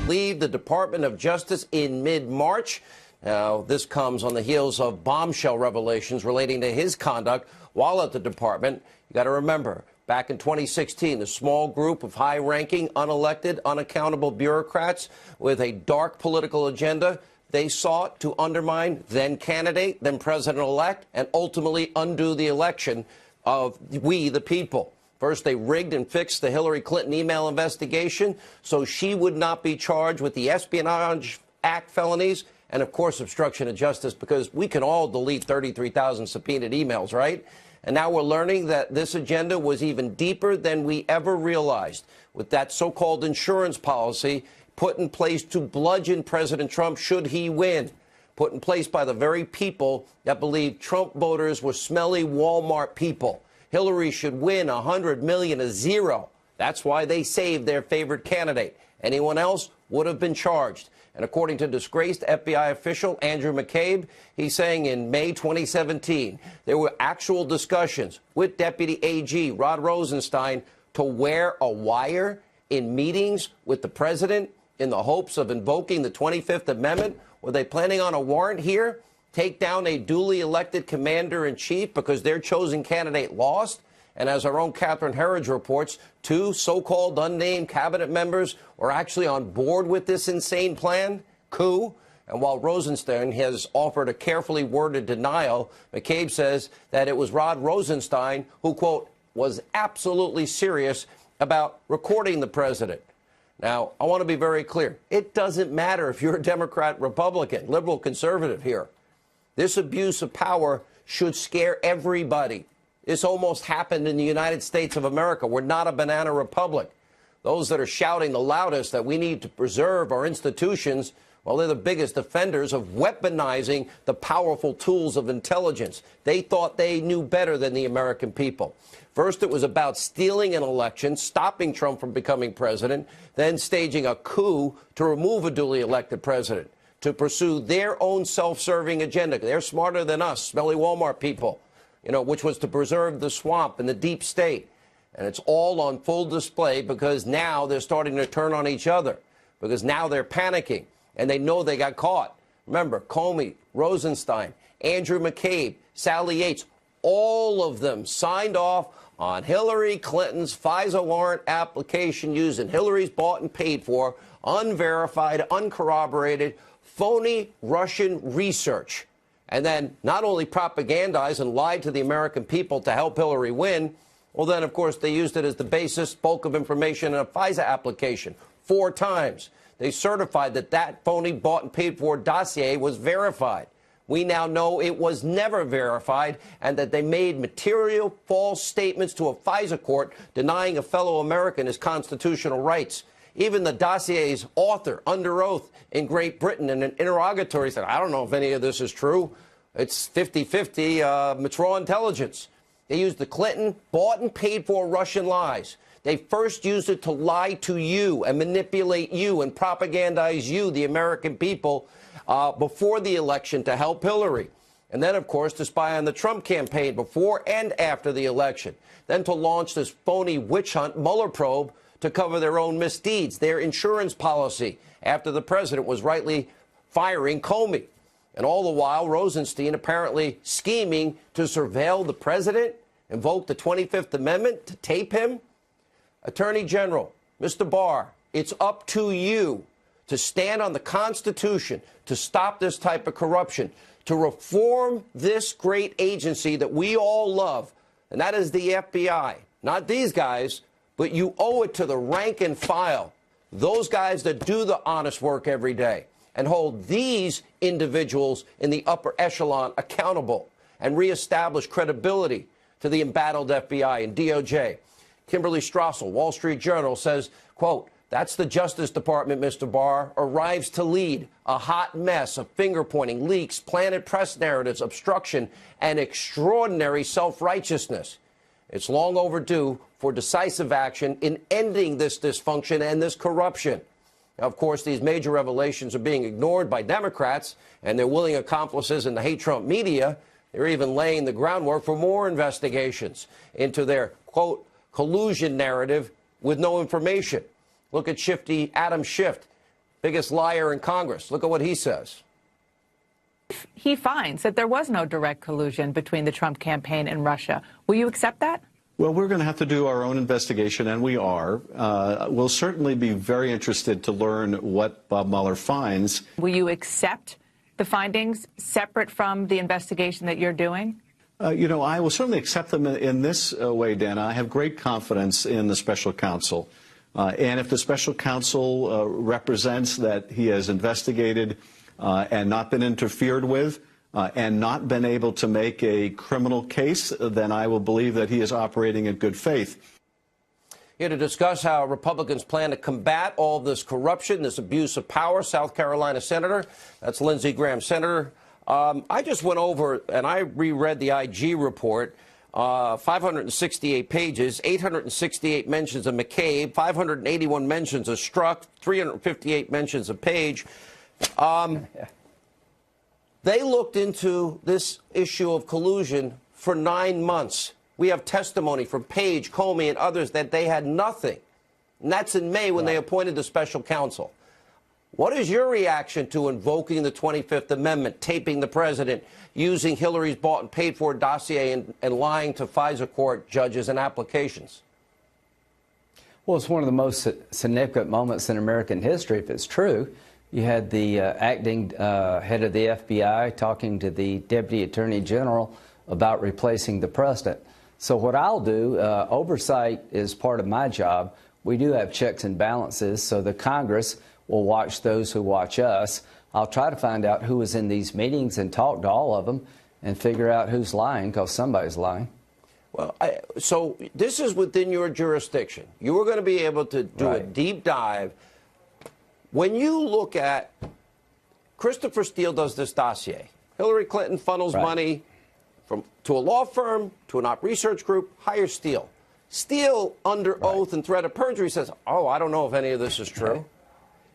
leave the Department of Justice in mid-March. Now, this comes on the heels of bombshell revelations relating to his conduct while at the department. You got to remember, back in 2016, the small group of high-ranking, unelected, unaccountable bureaucrats with a dark political agenda, they sought to undermine then candidate, then president-elect, and ultimately undo the election of we, the people. First, they rigged and fixed the Hillary Clinton email investigation so she would not be charged with the Espionage Act felonies and, of course, obstruction of justice, because we can all delete 33,000 subpoenaed emails, right? And now we're learning that this agenda was even deeper than we ever realized, with that so-called insurance policy put in place to bludgeon President Trump should he win, put in place by the very people that believe Trump voters were smelly Walmart people. Hillary should win 100 million to 0. That's why they saved their favorite candidate. Anyone else would have been charged. And according to disgraced FBI official Andrew McCabe, he's saying in May 2017, there were actual discussions with Deputy AG Rod Rosenstein to wear a wire in meetings with the president in the hopes of invoking the 25th Amendment. Were they planning on a warrant here? Take down a duly elected commander-in-chief because their chosen candidate lost? And as our own Catherine Herridge reports, 2 so-called unnamed cabinet members were actually on board with this insane plan, coup. And while Rosenstein has offered a carefully worded denial, McCabe says that it was Rod Rosenstein who, quote, was absolutely serious about recording the president. Now, I want to be very clear. It doesn't matter if you're a Democrat, Republican, liberal, conservative here. This abuse of power should scare everybody. This almost happened in the United States of America. We're not a banana republic. Those that are shouting the loudest that we need to preserve our institutions, well, they're the biggest offenders of weaponizing the powerful tools of intelligence. They thought they knew better than the American people. First, it was about stealing an election, stopping Trump from becoming president, then staging a coup to remove a duly elected president, to pursue their own self-serving agenda. They're smarter than us, smelly Walmart people, which was to preserve the swamp and the deep state. And it's all on full display because now they're starting to turn on each other, because now they're panicking and they know they got caught. Remember, Comey, Rosenstein, Andrew McCabe, Sally Yates, all of them signed off on Hillary Clinton's FISA warrant application using Hillary's bought and paid for, unverified, uncorroborated, phony Russian research. And then not only propagandized and lied to the American people to help Hillary win, well, then, of course, they used it as the basis, bulk of information in a FISA application 4 times. They certified that that phony bought and paid for dossier was verified. We now know it was never verified and that they made material false statements to a FISA court denying a fellow American his constitutional rights. Even the dossier's author, under oath in Great Britain, in an interrogatory said, I don't know if any of this is true. It's 50-50, it's raw intelligence. They used the Clinton bought and paid for Russian lies. They first used it to lie to you and manipulate you and propagandize you, the American people, before the election to help Hillary. And then, of course, to spy on the Trump campaign before and after the election. Then to launch this phony witch hunt Mueller probe to cover their own misdeeds, their insurance policy, after the president was rightly firing Comey. And all the while, Rosenstein apparently scheming to surveil the president, invoke the 25th Amendment to tape him. Attorney General, Mr. Barr, it's up to you to stand on the Constitution, to stop this type of corruption, to reform this great agency that we all love, and that is the FBI. Not these guys, but you owe it to the rank and file, those guys that do the honest work every day, and hold these individuals in the upper echelon accountable and reestablish credibility to the embattled FBI and DOJ. Kimberly Strassel, Wall Street Journal, says, quote, that's the Justice Department, Mr. Barr, arrives to lead a hot mess of finger-pointing, leaks, planted press narratives, obstruction, and extraordinary self-righteousness. It's long overdue for decisive action in ending this dysfunction and this corruption. Now, of course, these major revelations are being ignored by Democrats and their willing accomplices in the hate Trump media. They're even laying the groundwork for more investigations into their, quote, collusion narrative with no information. Look at Adam Schiff. biggest liar in Congress. Look at what he says. He finds that there was no direct collusion between the Trump campaign and Russia. Will you accept that? Well, we're going to have to do our own investigation, and we are. We'll certainly be very interested to learn what Bob Mueller finds. Will you accept the findings separate from the investigation that you're doing? You know, I will certainly accept them in this way, Dana. I have great confidence in the special counsel. And if the special counsel represents that he has investigated and not been interfered with, and not been able to make a criminal case, then I will believe that he is operating in good faith. Here to discuss how Republicans plan to combat all this corruption, this abuse of power, South Carolina Senator, that's Lindsey Graham. Senator, I just went over and I reread the IG report, 568 pages, 868 mentions of McCabe, 581 mentions of Strzok, 358 mentions of Page. They looked into this issue of collusion for 9 months. We have testimony from Page, Comey, and others that they had nothing. And that's in May when they appointed the special counsel. What is your reaction to invoking the 25th Amendment, taping the president, using Hillary's bought and paid for dossier, and lying to FISA court judges and applications? Well, it's one of the most significant moments in American history, if it's true. You had the acting head of the FBI talking to the Deputy Attorney General about replacing the president. So what I'll do, oversight is part of my job. We do have checks and balances, so the Congress will watch those who watch us. I'll try to find out who was in these meetings and talk to all of them and figure out who's lying, because somebody's lying. Well, so this is within your jurisdiction. You were going to be able to do a deep dive. When you look at Christopher Steele does this dossier, Hillary Clinton funnels money to a law firm, to an op research group, hires Steele. Steele, under oath and threat of perjury, says, oh, I don't know if any of this is true.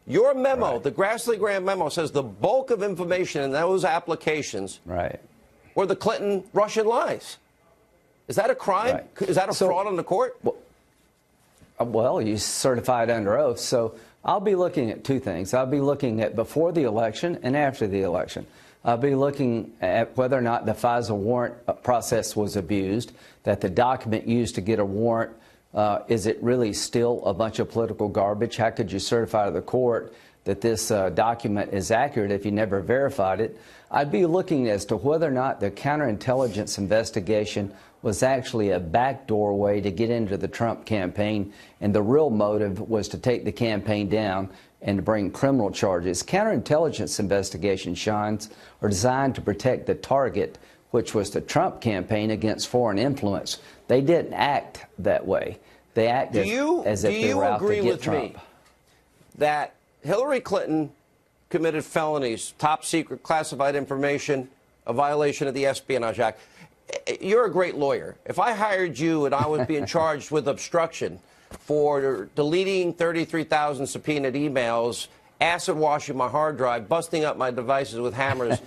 Your memo, the Grassley-Graham memo, says the bulk of information in those applications were the Clinton-Russian lies. Is that a crime? Is that a fraud on the court? Well, you certified under oath, so I'll be looking at two things. I'll be looking at before the election and after the election. I'll be looking at whether or not the FISA warrant process was abused, that the document used to get a warrant, is it really still a bunch of political garbage? How could you certify to the court that this document is accurate if you never verified it? I'd be looking as to whether or not the counterintelligence investigation was actually a backdoor way to get into the Trump campaign, and the real motive was to take the campaign down and to bring criminal charges. Counterintelligence investigations, Sean, are designed to protect the target, which was the Trump campaign, against foreign influence. They didn't act that way. They acted as if they were out to get Trump. Do you agree with me that Hillary Clinton committed felonies, top secret classified information, a violation of the Espionage Act? You're a great lawyer. If I hired you and I was being charged with obstruction for deleting 33,000 subpoenaed emails, acid washing my hard drive, busting up my devices with hammers,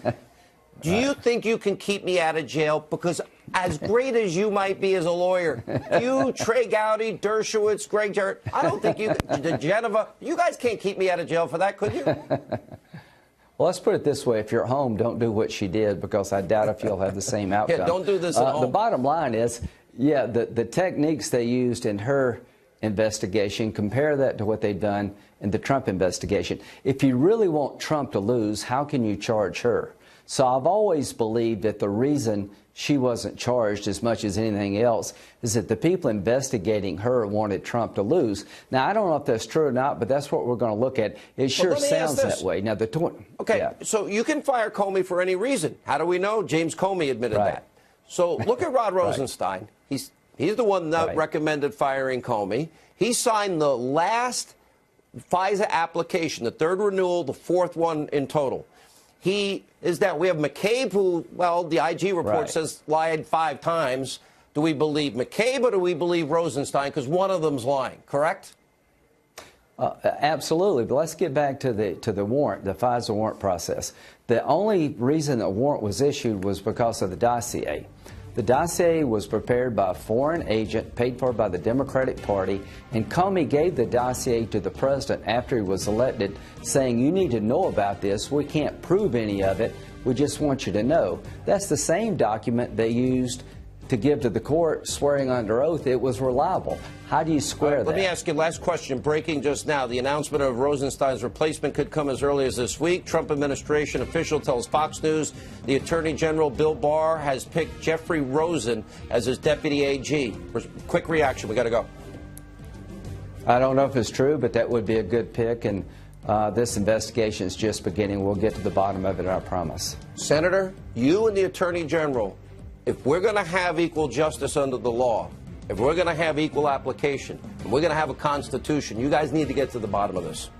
do you think you can keep me out of jail? Because as great as you might be as a lawyer, you, Trey Gowdy, Dershowitz, Greg Jarrett, I don't think you, Geneva, you guys can't keep me out of jail for that, could you? Well, let's put it this way. If you're at home, don't do what she did, because I doubt if you'll have the same outcome. Yeah, don't do this at home. The bottom line is, yeah, the techniques they used in her investigation, compare that to what they've done in the Trump investigation. If you really want Trump to lose, how can you charge her? So I've always believed that the reason she wasn't charged as much as anything else is that the people investigating her wanted Trump to lose. Now, I don't know if that's true or not, but that's what we're going to look at. It sure sounds that way. Now, so you can fire Comey for any reason. How do we know? James Comey admitted that. So look at Rod Rosenstein. He's the one that recommended firing Comey. He signed the last FISA application, the third renewal, the fourth one in total. He is that we have McCabe, who, well, the IG report says lied 5 times. Do we believe McCabe or do we believe Rosenstein? Because one of them's lying, correct? Absolutely. But let's get back to the warrant, the FISA warrant process. The only reason a warrant was issued was because of the dossier. The dossier was prepared by a foreign agent paid for by the Democratic Party, and Comey gave the dossier to the president after he was elected, saying, you need to know about this. We can't prove any of it. We just want you to know. That's the same document they used to give to the court, swearing under oath it was reliable. How do you square that? Let me ask you last question. Breaking just now. The announcement of Rosenstein's replacement could come as early as this week. Trump administration official tells Fox News the Attorney General Bill Barr has picked Jeffrey Rosen as his deputy AG. Quick reaction. We got to go. I don't know if it's true, but that would be a good pick. And this investigation is just beginning. We'll get to the bottom of it, I promise. Senator, you and the Attorney General, if we're going to have equal justice under the law, if we're going to have equal application, and we're going to have a Constitution, you guys need to get to the bottom of this.